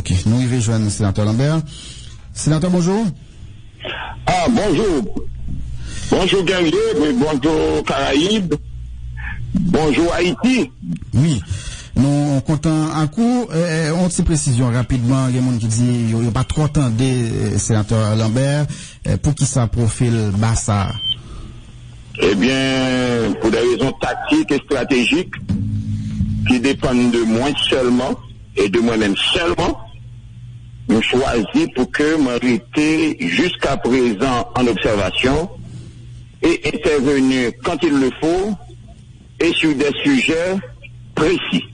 Ok, nous y rejoignons le sénateur Lambert. Sénateur, bonjour. Ah, bonjour. Bonjour Guerrier, bonjour Caraïbes, bonjour Haïti. Oui, nous comptons un coup, on te précision rapidement, il y a des gens qui disent qu'il n'y a pas trop temps de sénateur Lambert, pour qui ça profile Bassa? Eh bien, pour des raisons tactiques et stratégiques qui dépendent de moi seulement et de moi-même seulement, nous choisissons pour que m'arrêter jusqu'à présent en observation et intervenir quand il le faut et sur des sujets précis.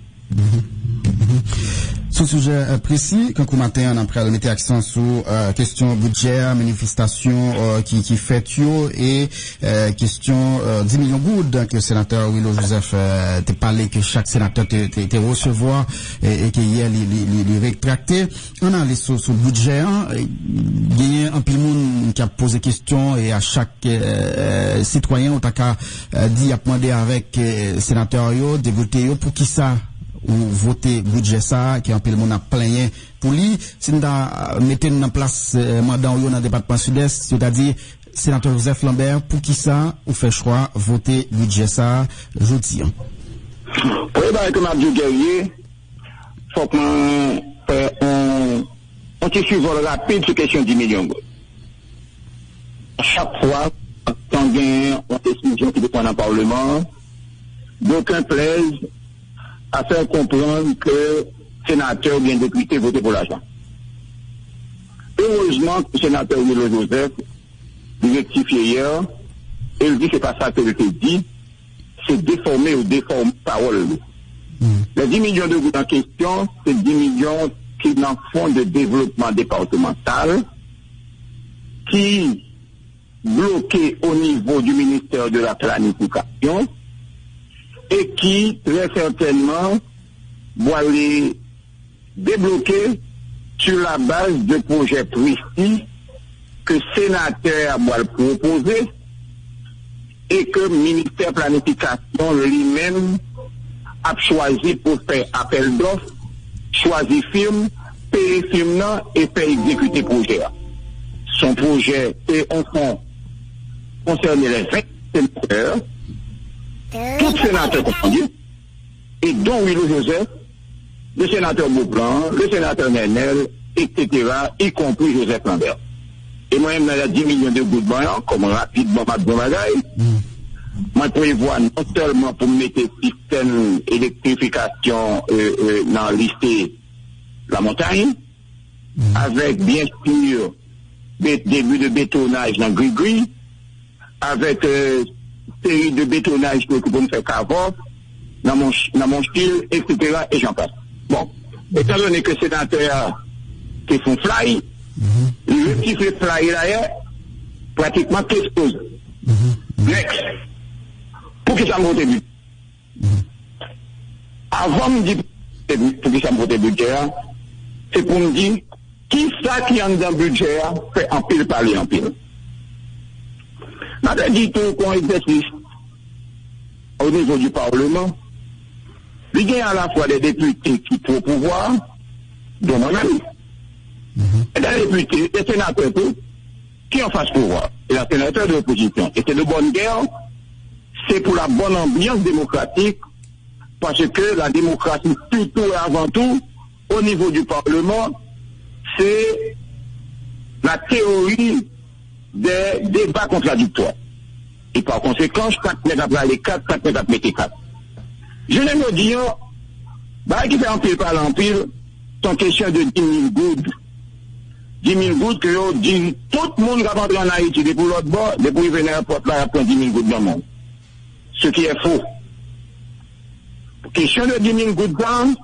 Sur sujet précis, quand vous matin, on a pris à mettre accent sur question budget, manifestation qui fait et question 10 millions de gouttes que le sénateur Willow Joseph t'a parlé que chaque sénateur te recevoir et que hier il rétracté. On a allé sur le budget, il y a un peu de monde qui a posé question et à chaque citoyen on t'a dit à demander avec sénateur yo, député yo pour qui ça ou voter budget ça qui en pile monde a plaigné pour lui si nous mettez en place mandat dans le département sud-est, c'est-à-dire sénateur Joseph Lambert pour qui ça ou fait choix voter budget ça jeudi. Pour que m'a dit Guerrier, faut qu'on on te suivre rapide sur question 10 millions. Chaque fois quand on gagne une décision qui dépend dans le Parlement, d'aucun plaise à faire comprendre que le sénateur ou bien député voté pour l'argent. Heureusement que le sénateur Willow Joseph, il rectifie hier, et il dit que c'est pas ça que je te dis, c'est déformer ou déformer parole. Les 10 millions de gouttes en question, c'est 10 millions qui n'en font de développement départemental, qui bloqués au niveau du ministère de la Planification, et qui, très certainement, vont les débloquer sur la base de projets précis que le sénateur va proposer et que le ministère de la Planification lui-même a choisi pour faire appel d'offres, choisir firme, payer firme et faire exécuter le projet. Son projet est en fond concerné les 20 sénateurs, tout sénateur confondu, et dont Willow Joseph, le sénateur Beauplan, le sénateur Nenel, etc., y compris Joseph Lambert. Et moi-même, dans les 10 millions de gouttes de comme rapidement, pas de bon bagaille, moi, prévois non seulement pour mettre le système d'électrification dans lycée La Montagne, avec bien sûr début de bétonnage dans Grigri, avec série de bétonnage que pour me faire Cavor, dans mon style, etc. et j'en passe. Bon, étant donné que c'est un sénateur qui font fly, le petit fait fly là, pratiquement quelque chose. Next. Pour que ça me vote but. Avant de me dire pour que ça me vote budget, c'est pour me dire qui ça qui est dans le budget fait en pile parler en pile. N'a dit tout qu'on exercice au niveau du Parlement. Il y a à la fois des députés qui pour pouvoir, dont moi-même, et des députés, des sénateurs qui en fassent pouvoir. Et la sénateur de l'opposition. Et c'est de bonne guerre, c'est pour la bonne ambiance démocratique, parce que la démocratie, surtout et avant tout, au niveau du Parlement, c'est la théorie des débats contradictoires. Et par conséquent, 4 mètres après les 4, 4 mètres après les 4. Je ne me dis, bah, qui fait en pile par l'empile, c'est une question de 10 000 gouttes. 10 000 gouttes que dit, tout le monde va rentrer en Haïti, depuis l'autre bord, depuis venir à la porte là, il prend 10 000 gouttes dans le monde. Ce qui est faux. Question de 10 000 gouttes dans,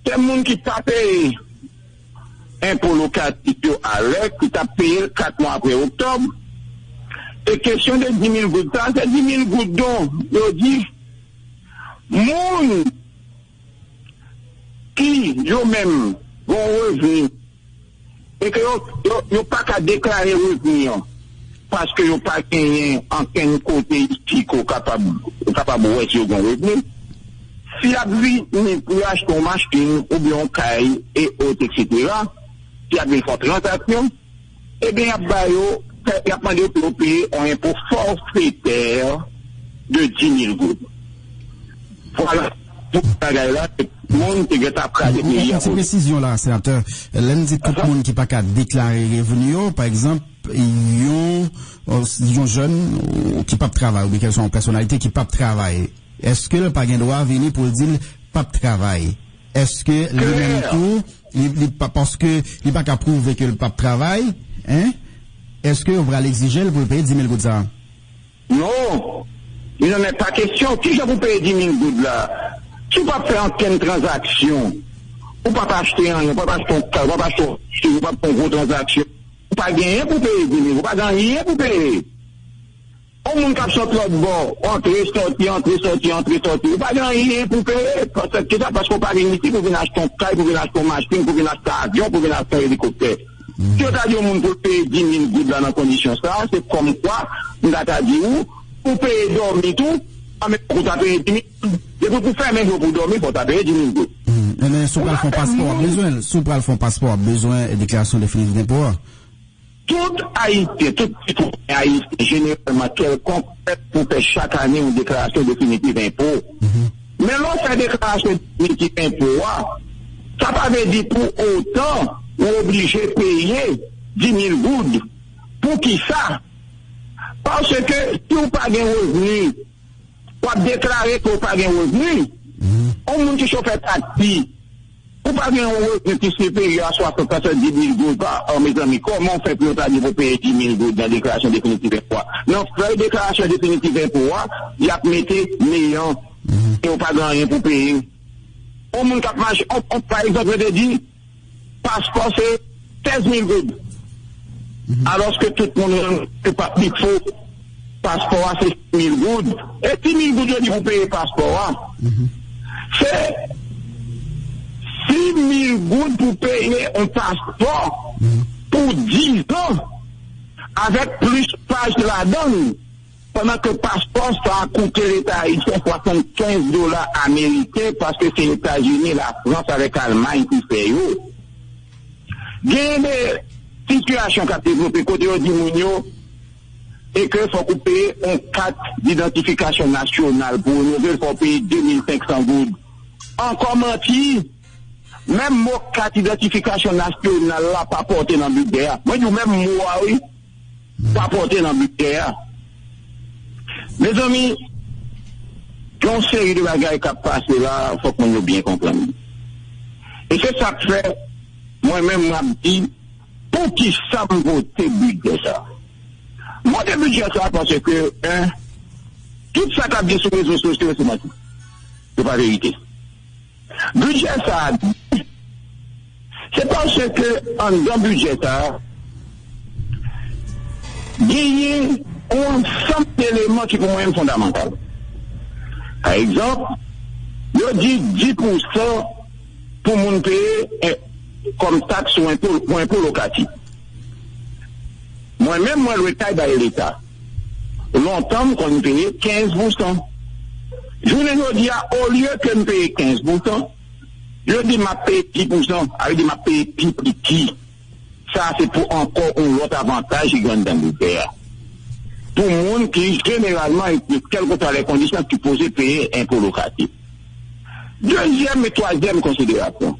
c'est le monde qui t'a payé impôt locatif à l'heure, qui t'a payé 4 mois après octobre. Et question de 10 000 gouttes dans, c'est 10 000 gouttes d'eau. Je dis, monde qui, eux-mêmes, vont revenir, et que ils n'ont pas qu'à déclarer revenu, parce qu'ils n'ont pas gagné en quel côté ici qu'on capable de voir si ils ont revenu. si y a vu pour acheter une machine ou bien un caille et autres, etc., si y a une forte transaction, eh bien, il y a demandé pour payer un impôt forfaitaire de 10 000 gouttes. Voilà. Pour là, tout le monde qui est après des pays. Une précision là, sénateur. L'un dit tout le monde qui n'a pas déclarer revenu, par exemple, ils ont jeunes qui pas de travail, ou bien qu'elles sont en personnalité qui pas de travail. Est-ce que le pas de droit venir pour dire pas de travail? Est-ce que le même tout, parce que il pas qu'à prouver que le pas de travail, hein? Est-ce que on va l'exiger pour payer 10 000 gouttes ça? Non. Il n'en est pas question. Qui je vous paye 10 000 gouttes là? Tu ne peux pas faire aucune transaction. Ou pas acheter un, ou pas acheter un car, ou pas acheter ou pas faire une grosse transaction. Ou pas gagner pour payer 10 000, ou pas gagner pour payer. Au monde qui sort l'autre bord, entrer, sortir, ou pas gagner pour payer. Parce qu'on pas gagner ici pour venir acheter un car, pour venir acheter une machine, pour venir acheter un avion, pour venir acheter un hélicoptère. Si on a dit au monde pour payer 10 000 gouttes dans la condition ça, c'est comme quoi, on a dit où, pour payer dormir tout, mais pour taper 10 000, et pour faire même pour dormir, pour taper 10 000 gouttes. Mais sous le fond passeport, besoin de déclaration définitive d'impôt. Tout Haïti, tout Haïti, généralement, quelconque pour faire chaque année une déclaration définitive d'impôt. Mais lorsqu'on fait déclaration définitive d'impôt, ça ne veut pas dire pour autant, on est obligé de payer 10 000 gouttes. Pour qui ça? Parce que si vous n'avez pas de revenu, pour déclarer que vous n'avez pas de revenu, on monde qui chauffe taxi, vous n'avez pas de revenu qui est supérieur à 70 000 gouttes, mes amis, comment on fait pour payer 10 000 gouttes dans la déclaration définitive d'impôt? Non, la déclaration définitive d'impôt, il y a mettez millions et on n'a pas rien pour payer. On monde qui marche, par exemple, je dis, passeport c'est 16 000 gouttes. Alors que tout le monde ne peut pas dire qu'il faut passeport c'est 6 000 gouttes. Et 6 000 gouttes, je dis, vous payez passeport. C'est 6 000 gouttes pour payer un passeport pour 10 ans avec plus de pages de la donne. Pendant que le passeport, ça a coûté l'État haïtien $75 américains parce que c'est les États-Unis, la France avec l'Allemagne qui fait eux. Il y a des situations qui ont développé côté de Mounio et qu'il faut couper un carte d'identification nationale pour nous, il faut payer 2500 gouttes. Encore menti, même mon carte d'identification nationale là, pas porté dans le budget. Moi, je même moi, oui, pas porté dans le budget. Mes amis, il y a une série de bagages qui passent là, il faut qu'on nous bien comprenne. Et c'est ça que fait, moi-même, je dit, pour qui ça me vote budget ça? Moi, le budget ça, parce que, tout ça qui a dit sur les réseaux sociaux, c'est moi tout. C'est pas vérité. Budget ça, c'est parce que, en dans budget ça, gagner un ensemble d'éléments qui pour moi sont fondamentaux. Par exemple, je dis 10% pour mon payer comme taxe ou impôt locatif. Moi-même, moi, le taille dans l'État. Longtemps, qu'on paye 15%. Je vous dis, au lieu que je paye 15%, je dis, ma paye 10%, avec ma paye petit. Ça, c'est pour encore un autre avantage qui gagne dans le pays. Pour le monde qui, généralement, quelles que soient les conditions, qui posent payer impôt locatif. Deuxième et troisième considération.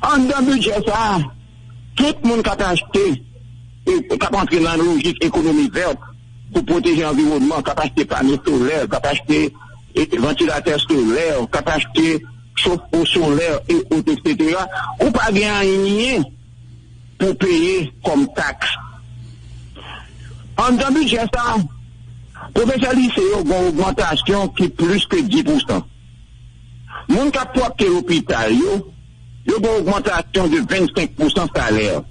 En dans le budget, ça, tout le monde qui a acheté, qui a entré dans la logique économie verte, pour protéger l'environnement, qui a acheté panneaux solaires, qui a acheté ventilateurs solaires, qui a acheté chauffe-eau solaire, et autres, etc., ou pas gagner pour payer comme taxe. En dans le budget, ça, professeur lycée, il y a une augmentation qui est plus que 10%. Mon qui a porté l'hôpital, il y a une augmentation de 25% salaire.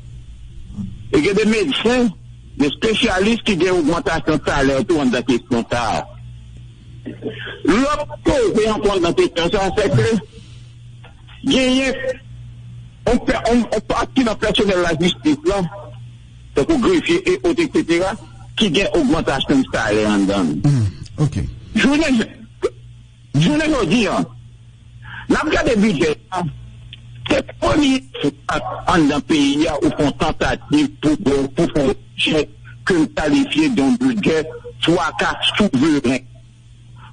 Et il y a des médecins, des spécialistes qui ont une augmentation de salaire tout dans la question ça. L'autre chose qui est en compte dans la question ça, c'est que on partit dans le personnel de la justice là, c'est pour greffier et autres, etc., qui gagne augmentation de salaire en dedans. Ok. Je vous ne veux dire, n'a pas de budget, c'est le premier en un pays où on tentative pour faire que qualifier d'un budget soit qu'à souverain.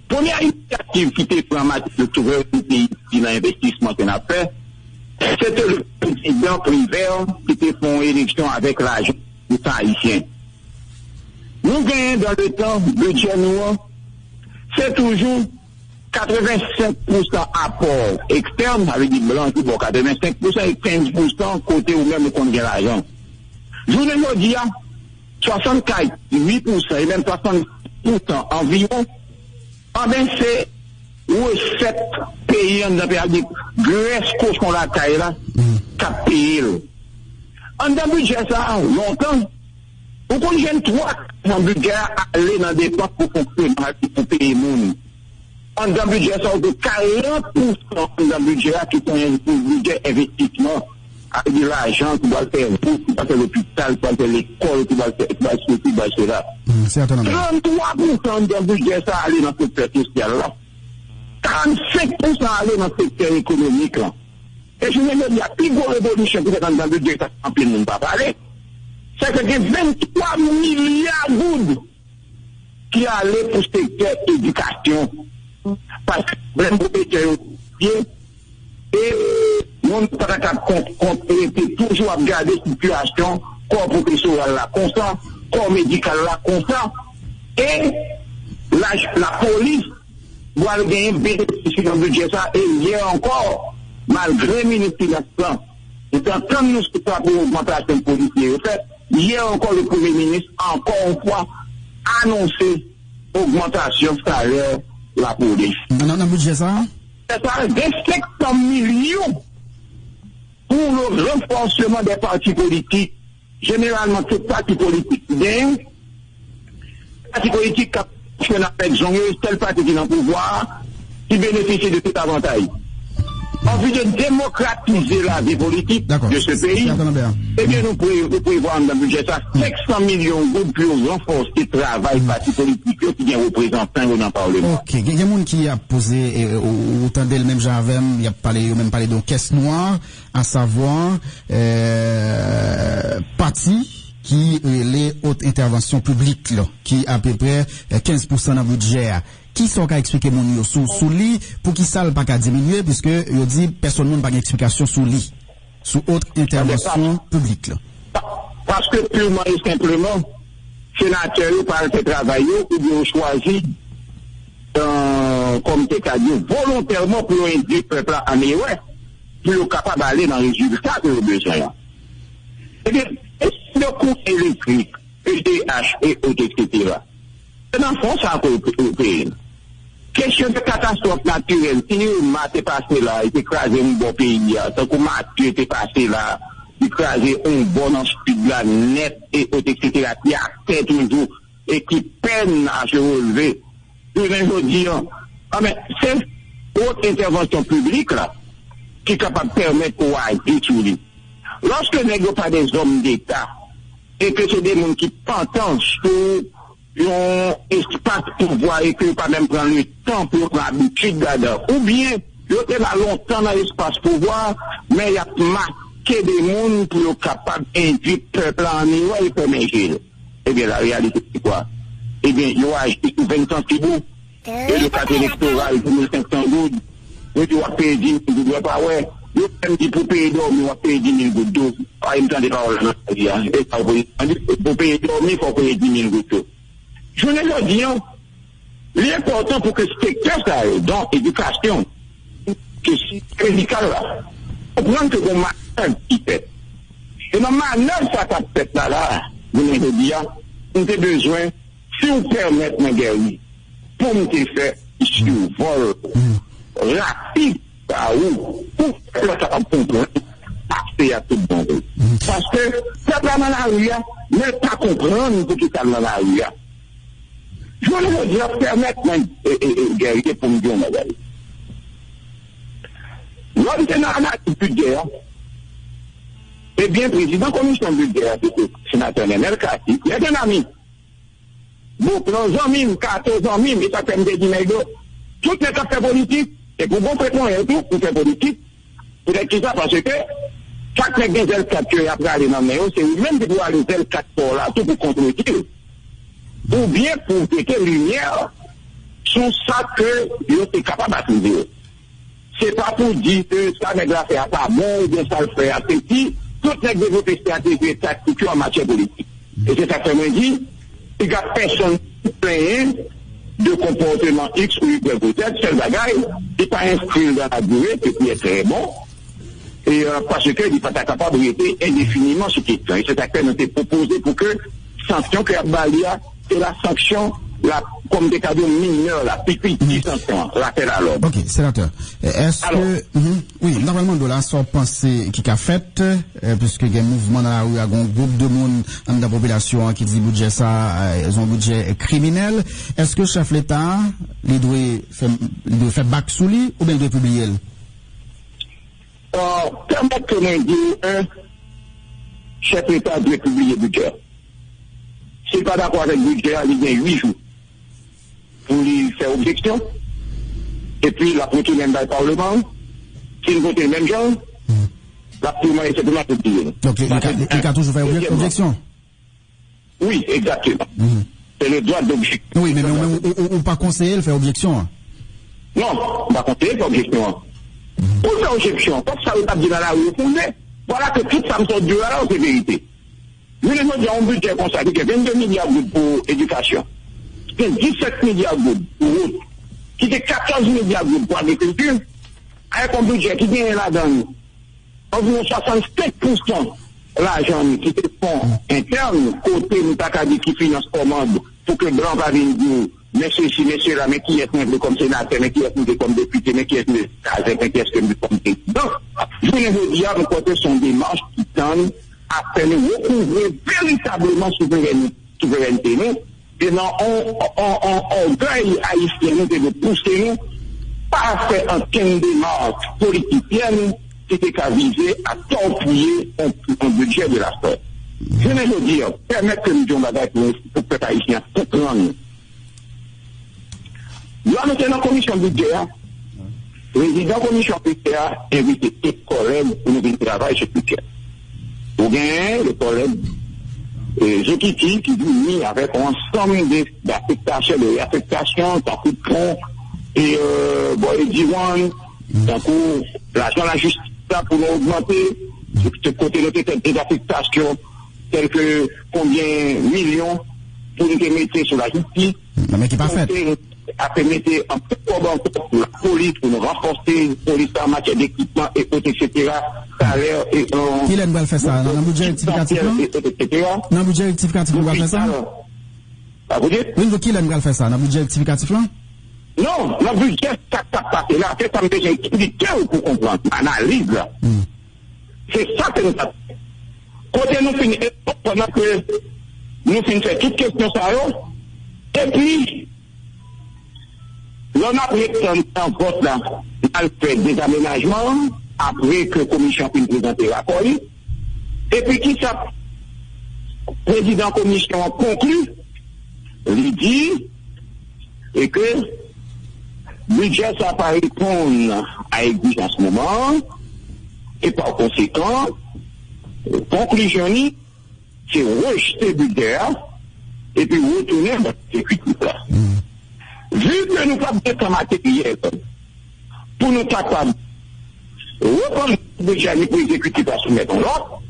Première initiative qui était en matière de souveraineté dans l'investissement qu'on a fait, c'était le président privé qui était fait une élection avec l'argent des haïtiens. Nous gagnons dans le temps, le budget nous, c'est toujours 85% apport externe, avec des blancs qui bon 85% et 15% côté ou même qu'on gagne l'argent. Je vous le dis, 64, 8% et même 60% environ, c'est recette pays en pays Grèce qu'on la caille là, cap pays. En dans budget ça, longtemps, on connaît 3 en budget aller dans des dépenses pour fonctionner pour payer monde. En dans budget ça, de 40% dans budget qui sont un budget investissement. Avec de l'argent, tu dois faire tout, tu dois faire l'hôpital, tu dois faire l'école, tu dois faire ceci, tu dois faire cela. 33% de budget, ça aller dans le secteur social là. 45% aller dans le secteur économique là. Et je me dis, il y a plus de révolution qui est dans le budget, ça en plus, nous ne pas parler. C'est que il y a 23 milliards de gouttes qui allaient pour le secteur éducation. Parce que vraiment, et nous ne pouvons pas toujours regarder la situation, corps professionnel là, comme ça, corps médical là, comme ça, et la police doit gagner bénéfice dans le budget ça, et hier encore, malgré le ministre de l'Assistance, c'est en train de nous soutenir pour l'augmentation policière. En fait, hier encore, le Premier ministre, encore une fois, annoncé augmentation salaire de la police. Dans le budget ça? C'est ça, des 500 millions pour le renforcement des partis politiques. Généralement, tous les partis politiques gagnent. Les partis politiques qui sont avec Jean, c'est le parti qui est dans le pouvoir, qui bénéficie de tout avantage. En vue de démocratiser la vie politique de ce pays, eh bien, nous pouvons voir dans le budget ça 500 millions de pour renforcer le travail parti politique qui vient représentant dans le Parlement. Ok, il y a des gens qui a posé, autant d'elle même j'avais, il a même parlé de caisse noire, à savoir, parti qui les hautes interventions publiques, là, qui à peu près 15% dans le budget. Qui sont qu'à expliquer mon yo sous lui pour qui ça pas qu'à diminuer puisque yo dit personne n'a pas d'explication sous lui sous autre intervention publique là. Parce que purement et simplement sénateur par ce travail ou bien choisi comme t'es qu'à dire volontairement pour induire le peuple en erreur pour être capable d'aller dans les résultats que le besoin. Eh bien, le coût électrique, EDH et autres, etc. C'est dans le fond, ça a été question de catastrophe naturelle. Si Irma est passé là, il écrasé un bon pays, tant que Mathieu était passé là, il écrasé un bon en sud là, net et autres, etc., qui a fait toujours et qui peine à se relever. Je veux dire, mais c'est autre intervention publique là, qui est capable de permettre pour Haïti tout lui. Lorsque nous n'avons pas des hommes d'État, et que c'est des gens qui pensent sur un espace pour voir et que pas même prendre le temps pour l'habitude là-dedans. Ou bien, ils étaient là longtemps dans l'espace pour voir, mais il y a marqué des gens pour être capable d'induire le peuple en niveau et pour manger. Eh bien, la réalité, c'est quoi? Eh bien, ils ont agi pour 20 ans, c'est beau. Et le cadre électoral, pour 1500 gouttes, ils ont payé 10 000 gouttes, pas ouais. Ils ont dit pour payer dormir, ils ont payé 10 000 gouttes d'eau. Ah, ils me tendent des paroles là. Pour payer dormir, il faut payer 10 000 gouttes d'eau. Je ne veux dire, l'important pour que ce secteur ça dans l'éducation, que c'est médical là, comprendre que vous manœuvre qui fait. Et dans ma manœuvre ça t'a fait là, vous me dire, on a besoin, si vous permettez ma guerre, pour me faire sur vol rapide à où, pour que ça va comprendre, accès à tout le monde. Parce que ça va dans la rue, mais pas comprendre pour que ça va dans la rue. Je veux dire, permettre de guerrier pour me dire, madame. Lorsque nous avons un budget, eh bien, président commission budget, sénateur Nenel Kassi, il y a des amis. Bon, 11 000, 14 000, et ça fait me dire, tout n'est qu'à faire politique, et pour bon prétendre et tout, pour faire politique, peut-être que ça, parce que, chaque mec des L4 qui a aller dans le c'est lui-même qui doit aller L4 pour là, tout pour contrôler. Ou bien pour péter lumière sur ça que vous êtes capable d'attribuer. C'est pas pour dire que ça n'est pas fait à pas bon, ou bien ça le fait à petit, tout n'est développé stratégie et tactique en matière politique. Et c'est ça que je me dis, il n'y a personne qui plaint de comportement X ou Y peut-être, c'est le bagage, il n'est pas inscrit dans la durée, et puis est très bon. Et parce qu'il n'est pas capable de rester indéfiniment sur question. Et c'est ça que nous avons proposé pour que sanction que Balia et la sanction, comme des cadeaux mineurs, la petite sanction, l'appel à l'ordre. Ok, sénateur. Est-ce que, oui, normalement, de la sorte pensée qui a fait, puisque il y a un mouvement dans la rue, il y a un groupe de monde dans la population qui dit budget ça, ils ont un budget criminel. Est-ce que chef l'État, il doit faire bac sous lui ou bien il doit publier? Permettre que nous disions, chef d'État doit publier le budget. Si n'est pas d'accord avec le budget, il y a 8 jours pour lui faire objection. Et puis, la retourner dans le Parlement. S'il vote le même genre, la Parlement est simplement publié. Donc, il a toujours fait objection? Oui, exactement. C'est le droit d'objection. Oui, mais ou pas conseiller de faire objection? Non, pas conseiller de faire objection. Pour faire objection, comme ça, vous avez dit dans la rue, voilà que tout ça me sort de là, c'est vérité. Nous, nous avons un budget consacré qui est 22 milliards pour l'éducation, qui est 17 milliards pour route, qui est 14 milliards pour l'agriculture, avec un budget qui vient là-dedans, environ 65% l'argent qui est fonds interne, côté nous avons dit qui finance commande, pour que Blanc va venir dire, messieurs ici, messieurs là, mais qui est nous comme sénateur, mais qui est nous comme député, mais qui est nous comme président. Je veux dire, nous côté son démarche qui tendent à faire nous recouvrir véritablement souveraineté nous, et non, on orgueil haïtien nous de pousser nous, pas à faire un démarche politicienne qui était qu'à viser à torpiller un budget de la sorte. Je veux dire, permettre que nous disions bagage pour le peuple haïtien, pour prendre. Là, nous sommes dans la commission budgétaire. Le président de la commission budgétaire a invité tous les collègues pour nous travailler sur le budget. Ou bien le collègue Zokiti qui vient avec un ensemble d'affectations, de réaffectations, d'un coup de pont, et les divans, d'un coup, l'argent de la justice pour nous augmenter, de côté de des affectations, telles que combien millions pour nous mettre sur la justice. Mais qui n'est pas fait. Après, mettre un peu pour la police, pour nous renforcer la police en matière d'équipement et autres, etc. Salaire et qui l'aime faire ça? Dans le budget rectificatif? Dans le budget rectificatif, vous faire ça? Oui, qui l'aime faire ça? Dans le budget rectificatif là? Non, dans le budget, ça passe là. C'est ça que j'ai expliqué pour comprendre. Analyse là. C'est ça que nous avons. Côté nous finissons, pendant que nous finissons toutes questions ça, et puis, l'on a pris un vote là, on a fait des aménagements, après que la commission puisse présenter le rapport. Et puis, qui ça, président de la commission conclut, il dit, et que, le budget, ça va répondre à l'exigence en ce moment, et par conséquent, conclusion, c'est rejeter le budget, et puis retourner dans l'exécutif là. Vu que nous pas de temps matériel, pour nous capables reprendre le budget pour exécuter par soumettre l'autre,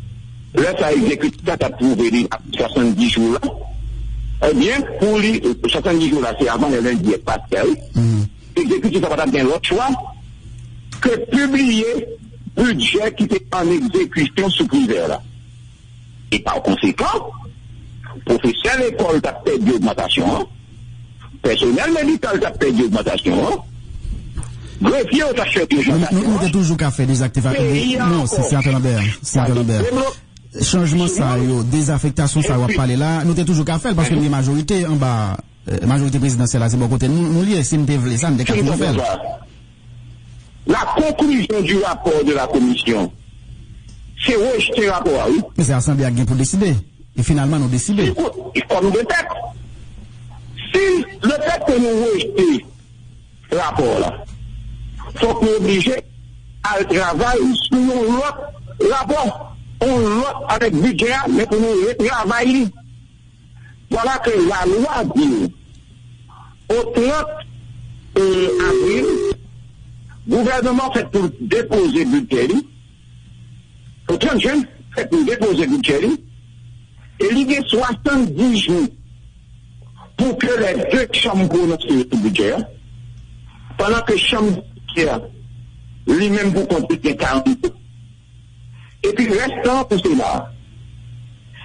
là ça exécute, ça a trouvé à 70 jours là. Eh bien, pour lui, 70 jours là, c'est avant le lundi pascal. Exécutif, ça va bien l'autre choix que publier le budget qui était en exécution sous couvert là. Et par conséquent, professeur de l'école a perdu d'augmentation, personnel médical a perdu d'augmentation, greffier a acheté des gens. Nous avons toujours qu'à faire des activités. Non, c'est Antoine Lambert. Changement ça, désaffectation ça, on va parler là. Nous avons toujours qu'à faire parce que les majorités en bas, majorité présidentielle, c'est bon côté. Nous lions, si nous devons ça, nous devons faire. La conclusion du rapport de la commission, c'est rejeter le rapport, oui. Mais c'est l'Assemblée à pour décider. Et finalement, nous décidons. Comme de tête. Si le fait que nous rejetons rapport là. Faut qu'on obligé à travailler sur l'autre rapport. On l'autre avec budget, mais pour nous travailler. Voilà que la loi dit au 30 avril, le gouvernement fait pour déposer budget. Au 30 juin, fait pour déposer budget. Et il y a 70 jours pour que les deux chambres prononcent le budget. Pendant que chambre lui-même pour compléter 40 jours. Et puis restant pour cela,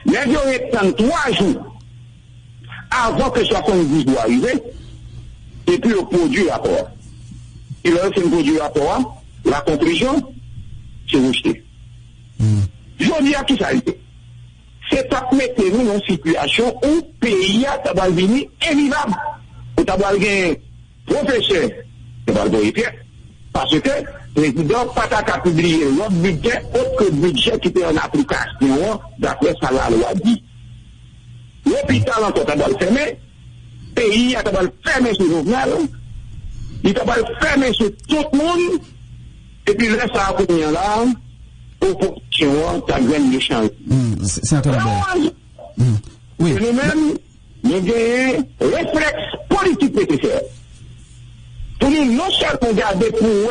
les gens attendent 3 jours avant que 70 jours arrivent, et puis le produit rapport. Et là, c'est le produit rapport, la conclusion, c'est rejeté. Je dis à qui ça a été. C'est à mettre nous dans une situation où le pays a devenu invivable. Où tu as un professeur, tu vas le faire. Parce que le président n'a pas qu'à publier l'autre budget, autre que le budget qui était en application, d'après ce que la loi dit. L'hôpital encore t'a le fermer, le pays a t'a le fermer sur le journal, il t'a le fermer sur tout le monde, et puis le reste à venir là, opposition, t'as gagné le change. C'est un peu oui. Nous-mêmes, nous avons un réflexe politique nécessaire. Pour nous, non seulement garder pour nous,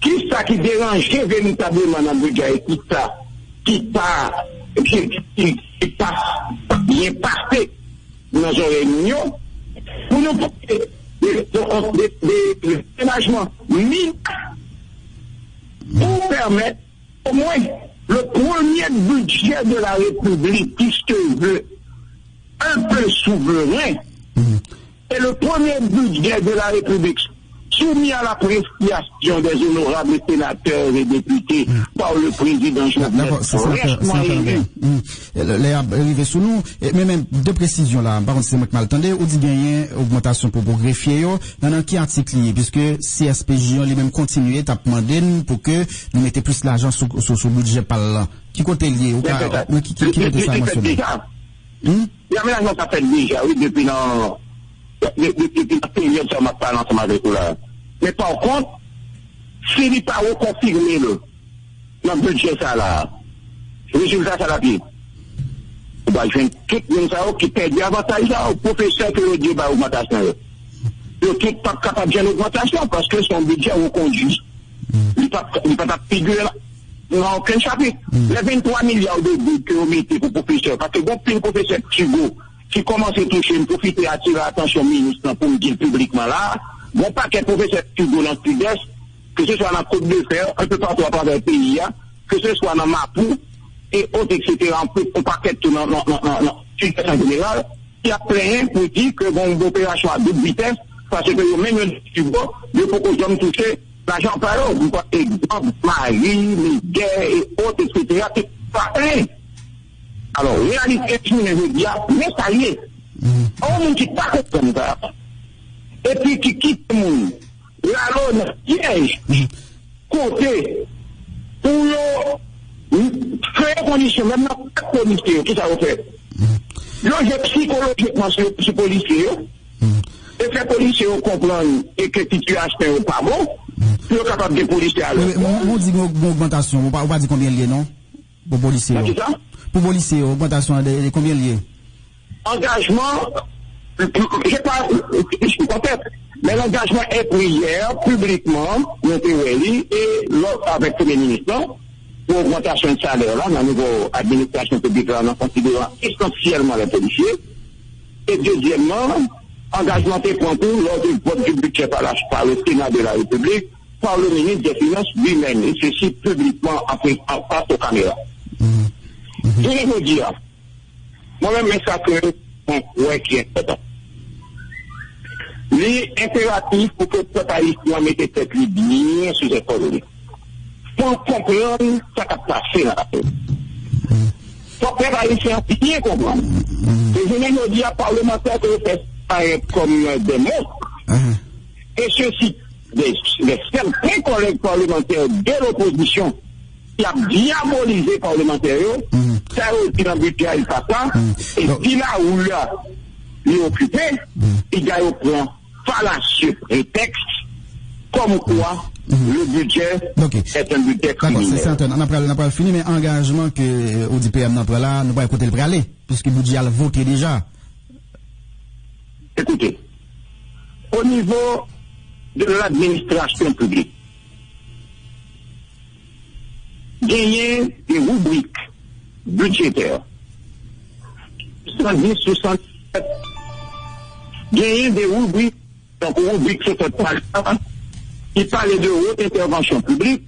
qui ça qui dérange véritablement dans le budget, qui passe bien passé dans nos réunions, pour nous des ménagements minimes pour permettre au moins le premier budget de la République, puisque veut un peu souverain, et le premier budget de la République soumis à l'appréciation des honorables sénateurs et députés par le président Jovenel. D'accord, c'est arrivé sous nous, mais même deux précisions là, par contre c'est moi qui m'attendais, ou dit gagner augmentation pour greffier, dans qui article lié, puisque CSPJ, les mêmes continuer, t'as demandé pour que nous mettions plus l'argent sur le budget par là. Qui côté lié, ou qui côté ça mentionné? L'aménagement ça fait déjà, oui, depuis la période ça m'a parlé ensemble avec vous là. Mais par contre, s'il n'est pas reconfirmé dans le budget ça là, le résultat ça la pied. Bah, je viens tout le monde qui perd davantage là au professeur que le débat augmentation. Il n'est pas capable de l'augmentation parce que son budget reconduit. Il n'est pas figuré là. Dans aucun chapitre. Les 23 milliards de buts que vous mettez pour professeur, parce que bon, le professeur Thibault, qui commence à toucher, profiter, attirer l'attention ministre pour me dire publiquement là, bon paquet de professeurs Thibault dans le sud-est, que ce soit dans la Côte de Fer, un peu partout à travers le pays, que ce soit dans Mapou, et autres, etc., un paquet tout dans le sud-est en général, qui a plein pour dire que bon, une opération à double vitesse, parce que même le Thibault, il faut que j'aime toucher l'argent par eux, exemple, Marie, Miguel et autres, etc., qui pas plein. Alors, réalité, je veux dire, mais ça y est. On ne dit pas comme ça. Et puis, qui quitte le monde, la loi piège, côté, pour créer conditions, même dans les policiers, qui ça va faire? L'objet psychologiquement sur les policiers, et faire les policiers comprendre et que la situation n'est pas bon, pour être capable de policiers à l'heure. On dit augmentation, on va dire combien liés, non? Pour policiers. Pour policiers, augmentation de combien liés? Engagement, je sais pas, je suis content, mais l'engagement est pris hier, publiquement, et l'autre avec le Premier ministre, pour augmentation de salaire, là, dans le niveau administration publique, là, en considérant essentiellement les policiers. Et deuxièmement, engagement est pris pour lors du vote du budget par le Sénat de la République, par le ministre des Finances lui-même, et ceci publiquement en face aux caméras. Je vais vous dire, moi-même, mais ça que, ouais, qui est important. L'impératif pour que le peuple haïtien mette tête bien sur ces problèmes. Pour comprendre ce qui a passé dans la tête. Pour que le peuple haïtien bien comprendre. Et je vais vous dire, parlementaires que vous faites comme des monstres. Et ceci, certains collègues parlementaires de l'opposition qui a diabolisé les parlementaires, ça a été dans le budget, il pas ça, et puis là où il est occupé, il a au plan fallacieux prétexte comme quoi le budget est un budget criminel. D'accord, c'est certain. On n'a pas fini, mais engagement que au DPM n'a pas là, nous pas écouter le pralé, puisque le budget a voté déjà. Écoutez, au niveau de l'administration publique, gagner des rubriques budgétaires, 110, 67, gagner des rubriques, donc rubriques qui parlent de haute intervention publique,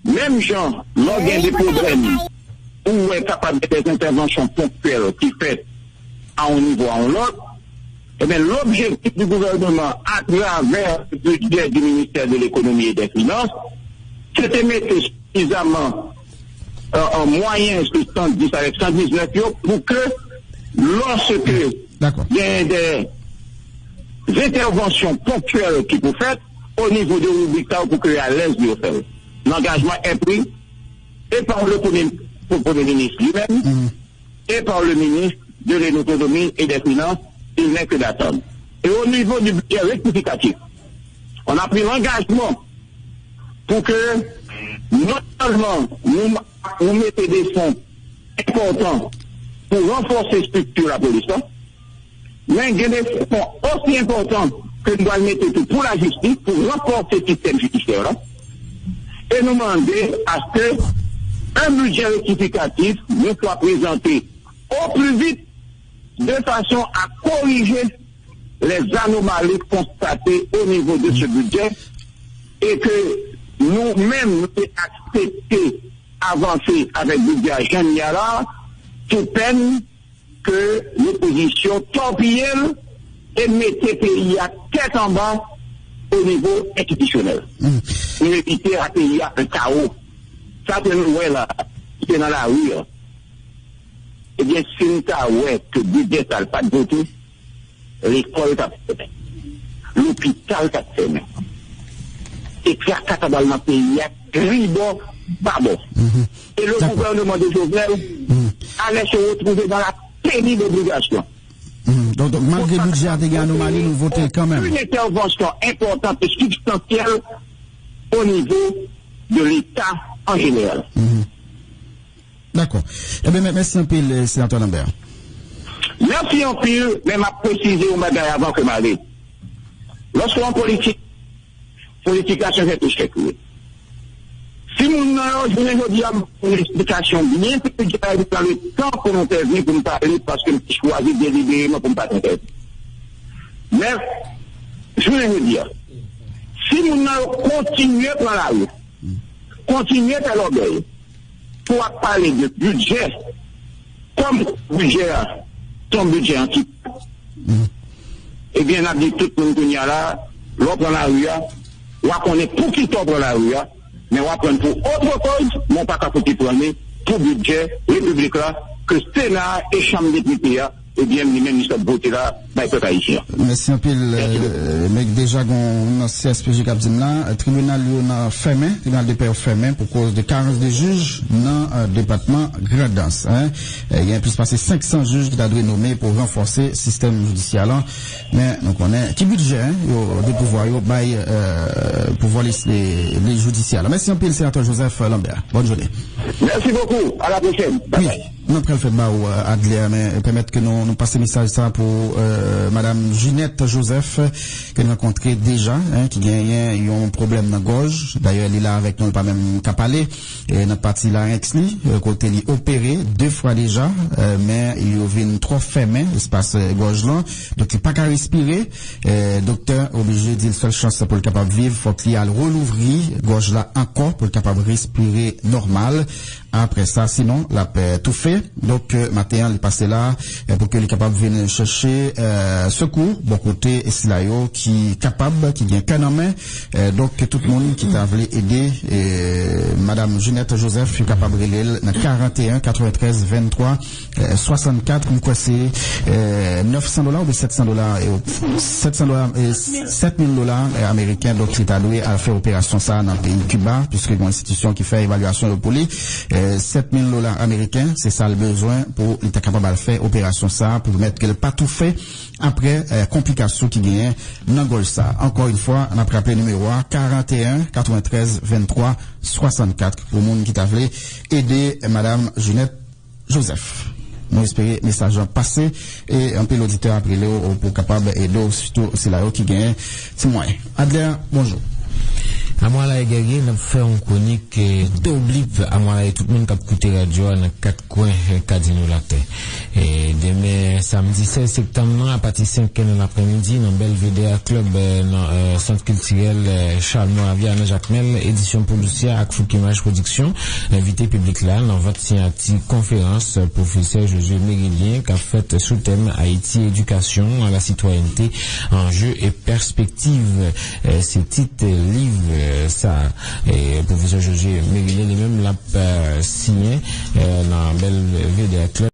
même gens, l'organe des problèmes, ou est capable de faire des interventions ponctuelles qui fait à un niveau à un autre, eh bien, l'objectif du gouvernement à travers le budget du ministère de l'économie et des finances, c'était mettre suffisamment en moyen sur 110 avec 119 pour que lorsque il y a des interventions ponctuelles qui vous faites au niveau de rubrique pour que à l'aise de faire. L'engagement est pris et par le Premier ministre lui-même et par le ministre de l'économie et des finances. Il n'est que d'attendre. Et au niveau du budget rectificatif, on a pris l'engagement pour que non seulement nous mettons des fonds importants pour renforcer la structure de la police, mais il y a des fonds aussi importants que nous devons mettre pour la justice, pour renforcer le système judiciaire. Et nous demander à ce qu'un budget rectificatif nous soit présenté au plus vite de façon à corriger les anomalies constatées au niveau de ce budget et que nous-mêmes nous accepter avancer avec le budget Jean Yara, sous peine que l'opposition torpille et mette le pays à tête en bas au niveau institutionnel. Pour éviter à pays un chaos. Ça, c'est nous, là, qui est dans la rue. Eh bien, si nous avons que le budget n'a pas de voter, l'école t'a fait, l'hôpital t'a fait, et puis à Catabal dans le pays, ribo, babo. Et le gouvernement de Jovenel allait se retrouver dans la pénible obligation. Donc, malgré le budget des anomalies, nous votons quand même. Une intervention importante et substantielle au niveau de l'État en général. D'accord. Eh bien, merci un peu, le sénateur Lambert. Merci un peu, mais m'a précisé au bagage avant que m'aller. Lorsqu'on politique a changé tout ce qui est. Si je ne dis pas une explication bien, c'est que j'ai dans le temps pour nous intervenir, pour nous parler, parce que je choisis délibérément pour ne pas intervenir. Mais, je veux dire, si nous continuons dans la rue, continuons à l'orgueil, pour parler de budget, comme budget, ton budget anti. Eh bien, on a dit tout le monde qui est là, l'on prend la rue, on est pour qui t'ouvre la rue, mais on va prendre pour autre cause, mais pas qu'à prendre pour budget, République là, que Sénat et Chambre des députés, et bien, lui-même, il s'est voté là, il peut pas ici. Merci un peu, mais déjà, on a CSPJ Capzine là, tribunal, on a fermé, tribunal de paix fermé pour cause de carence de juges dans le département Grandance, il y a plus passé 500 juges qui doivent être nommés pour renforcer le système judiciaire là, mais, donc on est, qui budget, de pouvoir, pouvoir les judiciaires. Merci un peu, le sénateur Joseph Lambert. Bonne journée. Merci beaucoup. À la prochaine. Bye bye. Nous prenons le fait de Adler, mais permettre que nous passions message ça pour Madame Ginette Joseph, que nous rencontrons déjà, qui gagne un problème dans la gorge. D'ailleurs, elle est là avec nous, pas même qu'à parler. Et notre partie là, Exli, côté il est opéré 2 fois déjà, mais il y a trop fermé, l'espace gorge là. Donc, il n'est pas qu'à respirer. Docteur, obligé de dire, seule chance pour le capable de vivre, faut qu'il y ait rouvrir gorge là encore pour le capable de respirer normal. Après ça, sinon, la paix tout fait. Donc, matin, il passe là, pour que les capables viennent chercher, secours, bon côté, Silayo, qui est capable, qui vient qu'un homme, donc, tout le monde qui t'a voulu aider, Madame Ginette Joseph, est capable de l'aider, dans 41, 93, 23, 64, comme quoi c'est, $900 ou $700, $700 et $7,000 américains, donc, qui est alloué à faire opération ça dans le pays Cuba, puisque il y a une institution qui fait évaluation de police, $7,000 américains, c'est ça le besoin pour être capable de faire opération ça, pour mettre qu'elle pas tout fait après complications qui gagnent dans Golsa. Encore une fois, on a rappelé le numéro 41 93 23 64 pour monde qui t'a voulu aider madame Junette Joseph. Nous espérons message passé et un peu l'auditeur après pour capable aider surtout c'est là qui gagne. C'est moi. Adrien, bonjour. À moi là également nous fait une chronique d'oblique à moi là tout le monde qui écoute radio dans quatre coins cardinaux la terre. Et demain samedi 16 septembre à partir de 5h de l'après-midi dans Belvedere Club dans centre culturel Charles Moravia à Jacmel édition policière avec Fouquimage Production invité public là dans votre signature conférence professeur Josué Mérilien qui a fait sous thème Haïti éducation à la citoyenneté enjeux et perspectives. C'est titre livre ça et professeur Josué Mérilien lui-même l'a signé dans Belvedere Club